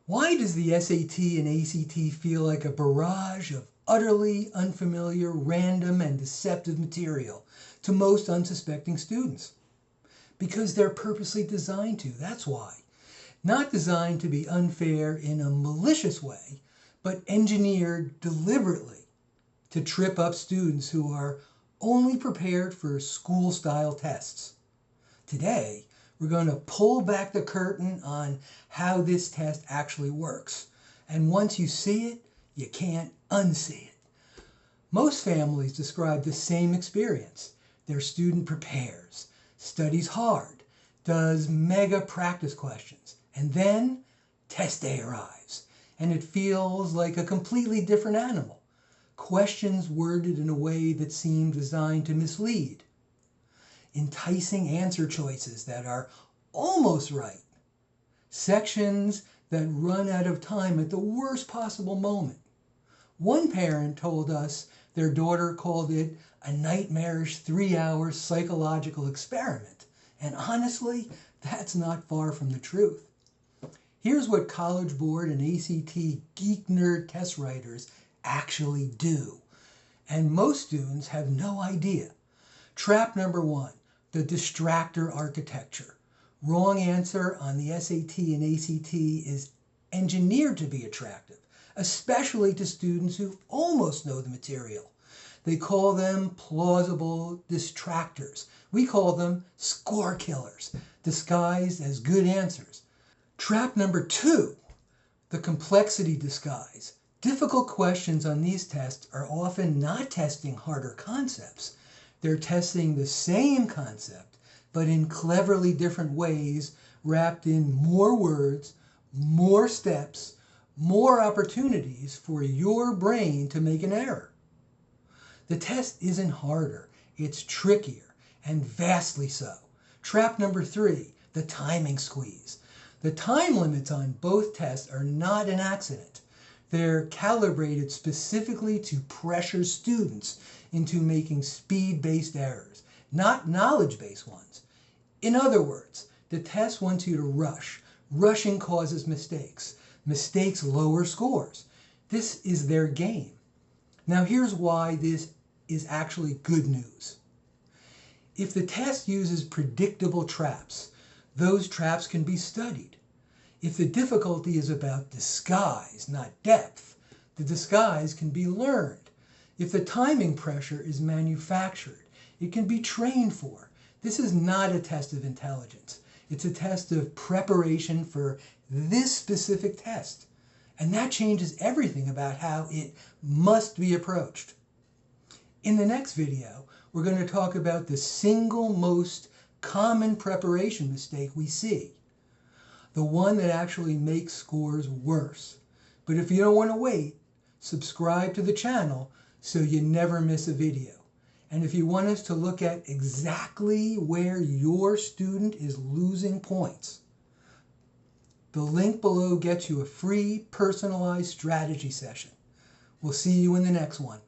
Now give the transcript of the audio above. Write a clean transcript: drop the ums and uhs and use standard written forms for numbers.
Why does the SAT and ACT feel like a barrage of utterly unfamiliar, random, and deceptive material to most unsuspecting students? Because they're purposely designed to, that's why. Not designed to be unfair in a malicious way, but engineered deliberately to trip up students who are only prepared for school-style tests. Today, we're going to pull back the curtain on how this test actually works. And once you see it, you can't unsee it. Most families describe the same experience. Their student prepares, studies hard, does mega practice questions, and then test day arrives, and it feels like a completely different animal. Questions worded in a way that seem designed to mislead. Enticing answer choices that are almost right. Sections that run out of time at the worst possible moment. One parent told us their daughter called it a nightmarish 3-hour psychological experiment. And honestly, that's not far from the truth. Here's what College Board and ACT geek nerd test writers actually do. And most students have no idea. Trap number 1. The distractor architecture. Wrong answer on the SAT and ACT is engineered to be attractive, especially to students who almost know the material. They call them plausible distractors. We call them score killers, disguised as good answers. Trap number 2, the complexity disguise. Difficult questions on these tests are often not testing harder concepts. They're testing the same concept, but in cleverly different ways, wrapped in more words, more steps, more opportunities for your brain to make an error. The test isn't harder, it's trickier, and vastly so. Trap number 3, the timing squeeze. The time limits on both tests are not an accident. They're calibrated specifically to pressure students into making speed-based errors, not knowledge-based ones. In other words, the test wants you to rush. Rushing causes mistakes. Mistakes lower scores. This is their game. Now here's why this is actually good news. If the test uses predictable traps, those traps can be studied. If the difficulty is about disguise, not depth, the disguise can be learned. If the timing pressure is manufactured, it can be trained for. This is not a test of intelligence. It's a test of preparation for this specific test. And that changes everything about how it must be approached. In the next video, we're going to talk about the single most common preparation mistake we see. The one that actually makes scores worse. But if you don't want to wait, subscribe to the channel so you never miss a video. And if you want us to look at exactly where your student is losing points, the link below gets you a free personalized strategy session. We'll see you in the next one.